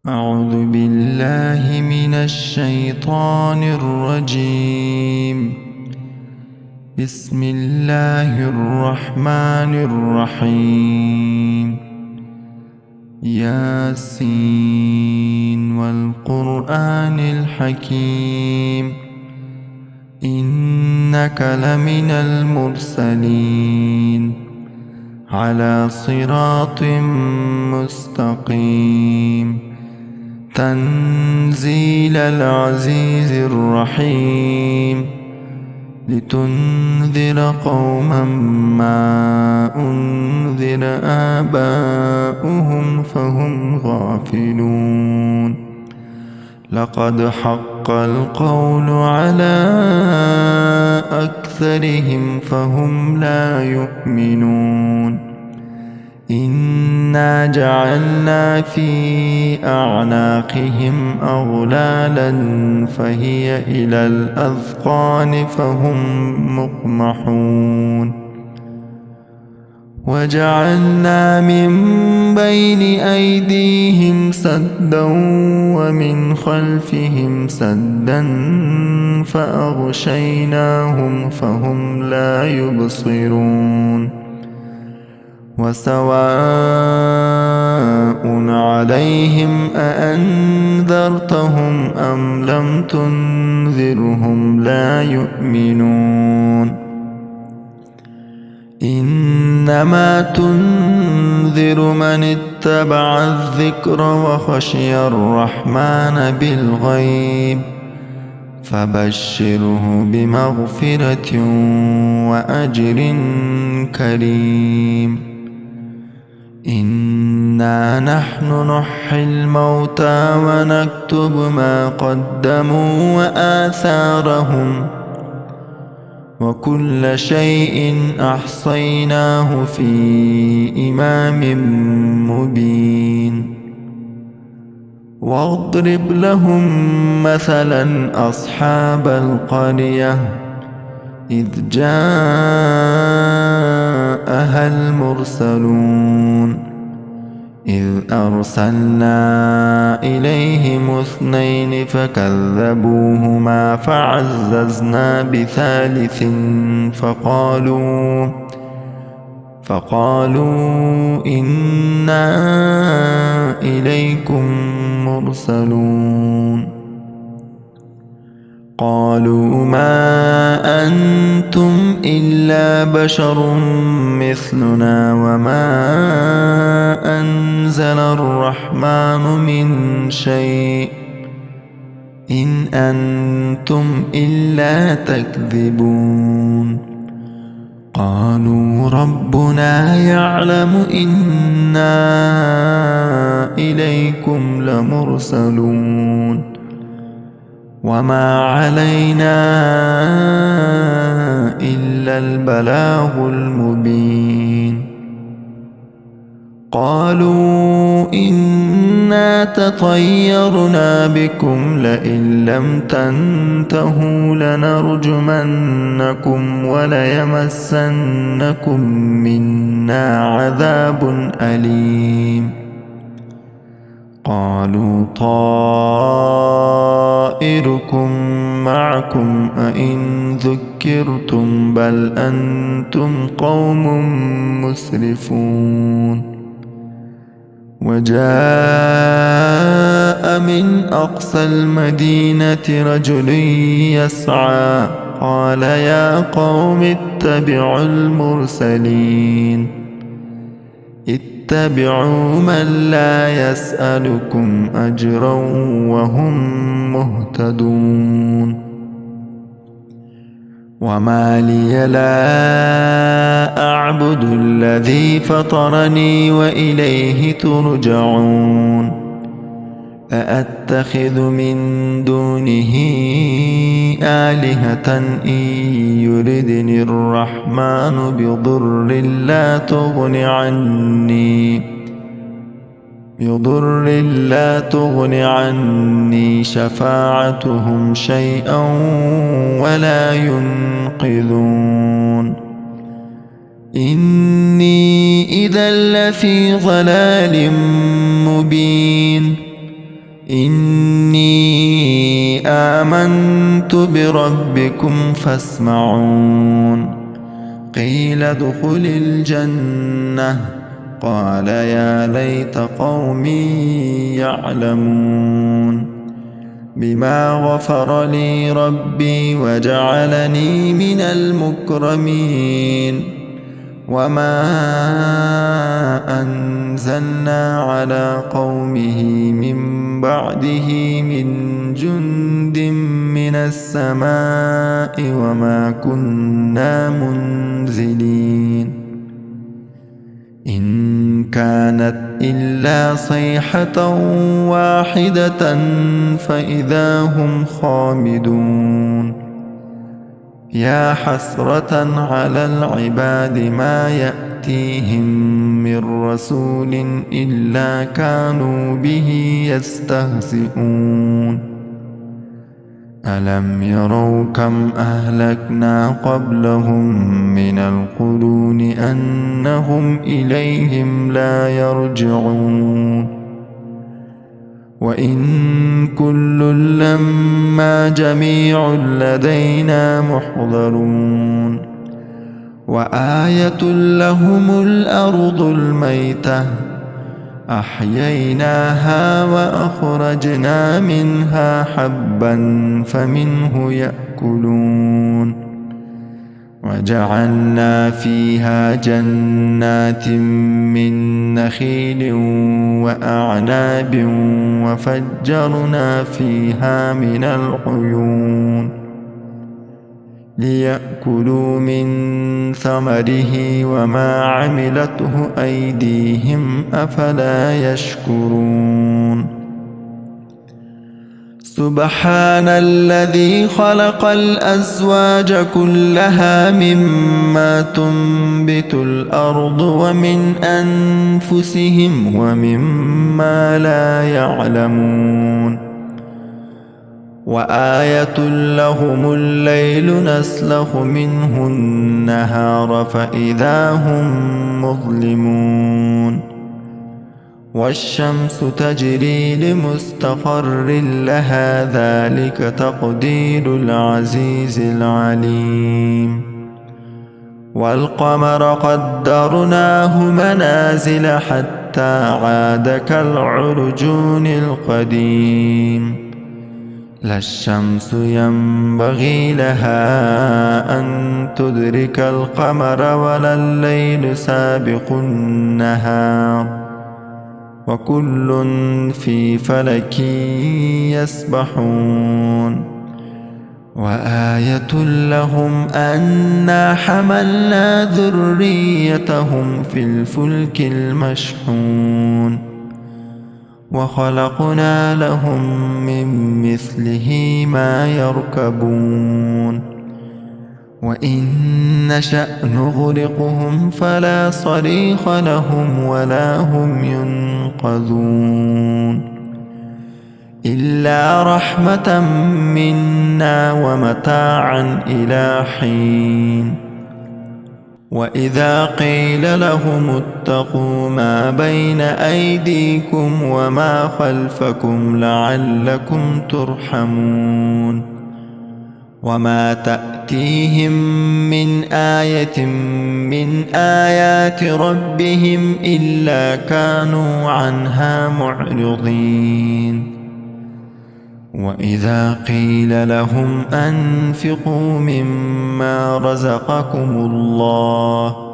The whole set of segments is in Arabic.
أعوذ بالله من الشيطان الرجيم. بسم الله الرحمن الرحيم. ياسين والقرآن الحكيم، إنك لمن المرسلين على صراط مستقيم. تنزيل العزيز الرحيم، لتنذر قوما ما أنذر آباؤهم فهم غافلون. لقد حق القول على أكثرهم فهم لا يؤمنون. إنا جعلنا في أعناقهم أغلالا فهي إلى الأذقان فهم مقمحون. وجعلنا من بين أيديهم سدا ومن خلفهم سدا فأغشيناهم فهم لا يبصرون. وسواء عليهم أأنذرتهم أم لم تنذرهم لا يؤمنون. إنما تنذر من اتبع الذكر وخشي الرحمن بالغيب، فبشره بمغفرة وأجر كريم. إنا نحن نحيي الموتى ونكتب ما قدموا وآثارهم، وكل شيء أحصيناه في إمام مبين. واضرب لهم مثلا أصحاب القرية إذ جاءها المرسلون، إذ أرسلنا إليهم اثنين فكذبوهما فعززنا بثالث فقالوا إنا إليكم مرسلون. قالوا ما أنتم إلا بشر مثلنا وما أنزل الرحمن من شيء إن أنتم إلا تكذبون. قالوا ربنا يعلم إنا إليكم لمرسلون وما علينا إلا البلاغ المبين. قالوا إنا تطيرنا بكم لئن لم تنتهوا لنرجمنكم وليمسنكم منا عذاب أليم. قالوا طائركم معكم أئن ذكرتم بل أنتم قوم مسرفون. وجاء من أقصى المدينة رجل يسعى قال يا قوم اتبعوا المرسلين، اتبعوا من لا يسألكم أجرا وهم مهتدون. وما لي لا أعبد الذي فطرني وإليه ترجعون. أأتخذ من دونه آلهة إن يردني الرحمن بضر لا تغن عني شفاعتهم شيئا ولا ينقذون. إني إذا لفي ضلال مبين. إني آمنت بربكم فاسمعون قيل ادخل الجنة قال يا ليت قومي يعلمون بما غفر لي ربي وجعلني من المكرمين وما أنزلنا على قومه من بعده من جند من السماء وما كنا منزلين إن كانت إلا صيحة واحدة فإذا هم خامدون يا حسرة على العباد ما يأتيهم من رسول إلا كانوا به يستهزئون ألم يروا كم أهلكنا قبلهم من القرون أنهم إليهم لا يرجعون وإن كل لما جميع لدينا محضرون وآية لهم الأرض الميتة أحييناها وأخرجنا منها حبا فمنه يأكلون وجعلنا فيها جنات من نخيل وأعناب وفجرنا فيها من العيون ليأكلوا من ثمره وما عملته أيديهم أفلا يشكرون سبحان الذي خلق الأزواج كلها مما تنبت الأرض ومن أنفسهم ومما لا يعلمون وآية لهم الليل نسلخ منه النهار فإذا هم مظلمون والشمس تجري لمستقر لها ذلك تقدير العزيز العليم والقمر قدرناه منازل حتى عاد كالعرجون القديم لا الشمس ينبغي لها أن تدرك القمر ولا الليل سابق النهار وكل في فلك يسبحون وآية لهم أنا حملنا ذريتهم في الفلك المشحون وخلقنا لهم من مثله ما يركبون وإن نشأ نغرقهم فلا صريخ لهم ولا هم ينقذون إلا رحمة منا ومتاعا إلى حين وإذا قيل لهم اتقوا ما بين أيديكم وما خلفكم لعلكم ترحمون وما تأتيهم من آية من آيات ربهم إلا كانوا عنها معرضين وإذا قيل لهم أنفقوا مما رزقكم الله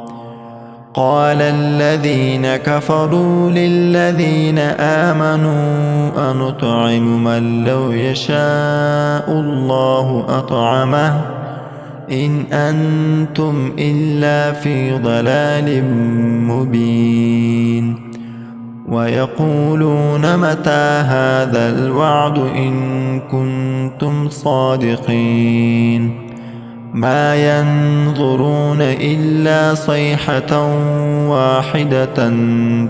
قال الذين كفروا للذين آمنوا أنطعم من لو يشاء الله أطعمه إن أنتم إلا في ضلال مبين ويقولون متى هذا الوعد إن كنتم صادقين ما ينظرون إلا صيحة واحدة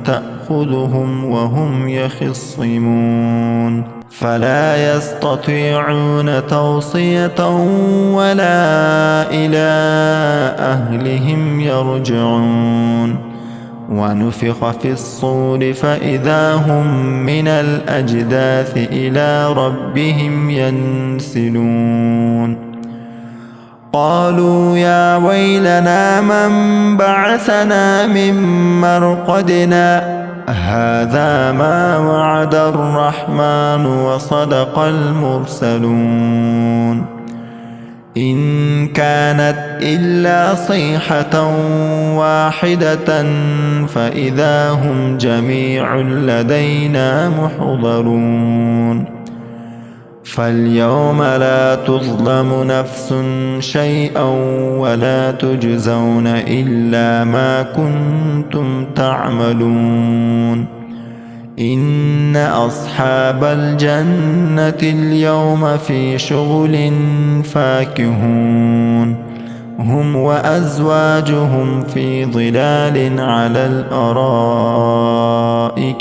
تأخذهم وهم يخصمون فلا يستطيعون توصية ولا إلى أهلهم يرجعون ونفخ في الصور فإذا هم من الأجداث إلى ربهم ينسلون قالوا يا ويلنا من بعثنا من مرقدنا هذا ما وعد الرحمن وصدق المرسلون إن كانت إلا صيحة واحدة فإذا هم جميع لدينا محضرون فاليوم لا تظلم نفس شيئا ولا تجزون إلا ما كنتم تعملون إن أصحاب الجنة اليوم في شغل فاكهون هم وأزواجهم في ظلال على الأرائك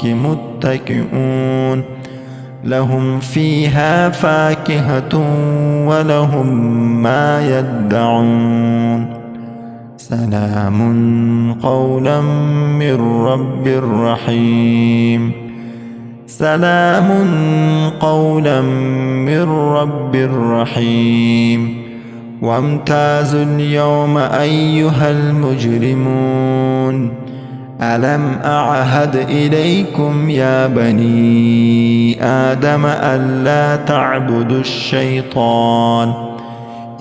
متكئون لهم فيها فاكهة ولهم ما يدعون سلام قولا من رب رحيم سلام قولا من رب رحيم وامتازوا اليوم أيها المجرمون ألم أعهد إليكم يا بني آدم ألا تعبدوا الشيطان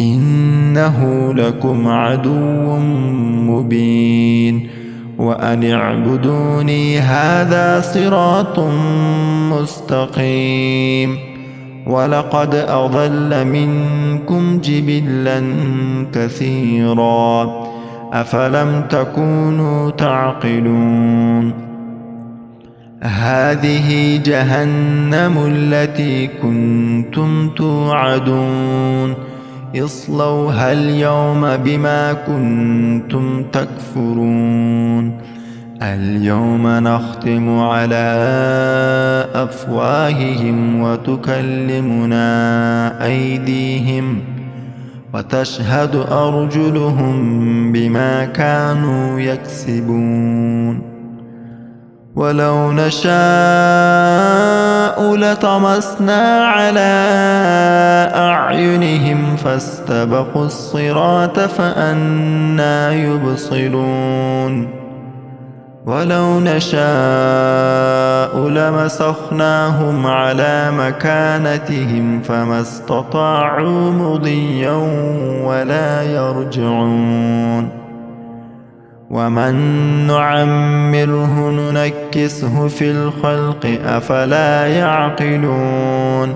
إنه لكم عدو مبين وأن اعبدوني هذا صراط مستقيم ولقد أضل منكم جبلا كثيرا أفلم تكونوا تعقلون هذه جهنم التي كنتم توعدون اصلوها اليوم بما كنتم تكفرون اليوم نختم على أفواههم وتكلمنا أيديهم وتشهد أرجلهم بما كانوا يكسبون ولو نشاء لطمسنا على أعينهم فاستبقوا الصراط فأنى يبصرون ولو نشاء لمسخناهم على مكانتهم فما استطاعوا مضيا ولا يرجعون ومن نعمره ننكسه في الخلق أفلا يعقلون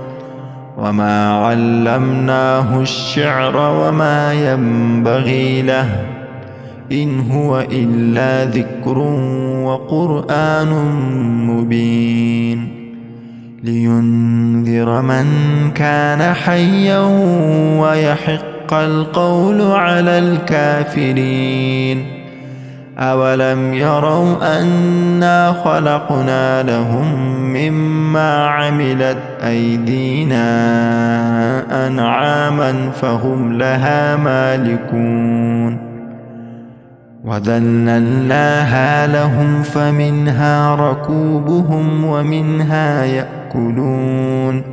وما علمناه الشعر وما ينبغي له إن هو إلا ذكر وقرآن مبين لينذر من كان حيا ويحق القول على الكافرين أولم يروا أنا خلقنا لهم مما عملت أيدينا أنعاما فهم لها مالكون وذللناها لهم فمنها ركوبهم ومنها يأكلون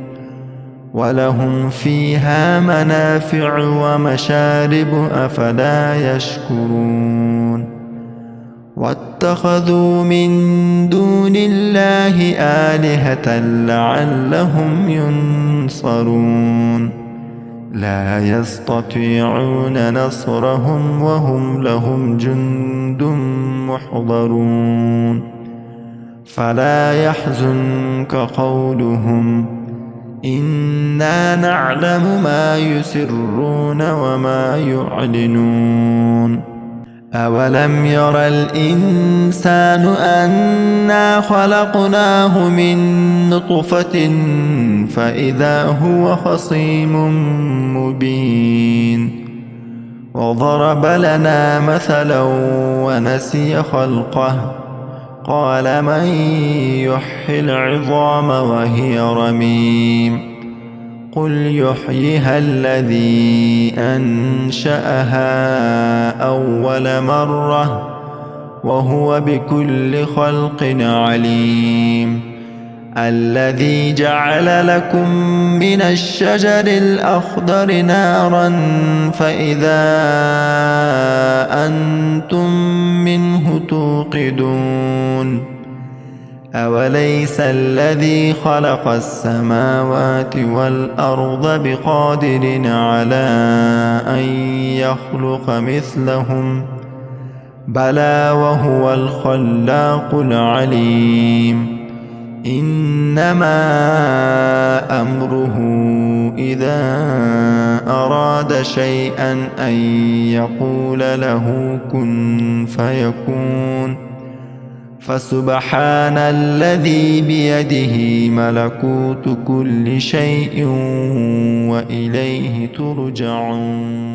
ولهم فيها منافع ومشارب أفلا يشكرون واتخذوا من دون الله آلهة لعلهم ينصرون لا يستطيعون نصرهم وهم لهم جند محضرون فلا يحزنك قولهم إنا نعلم ما يسرون وما يعلنون أولم ير الإنسان أنا خلقناه من نطفة فإذا هو خصيم مبين وضرب لنا مثلا ونسي خلقه قال من يحيي العظام وهي رميم قل يحييها الذي أنشأها أول مرة وهو بكل خلق عليم. الذي جعل لكم من الشجر الأخضر نارا فإذا أنتم منه توقدون. أوليس الذي خلق السماوات والأرض بقادر على أن يخلق مثلهم؟ بلى وهو الخلاق العليم. إنما أمره إذا أراد شيئا أن يقول له كن فيكون. فسبحان الذي بيده ملكوت كل شيء وإليه ترجعون.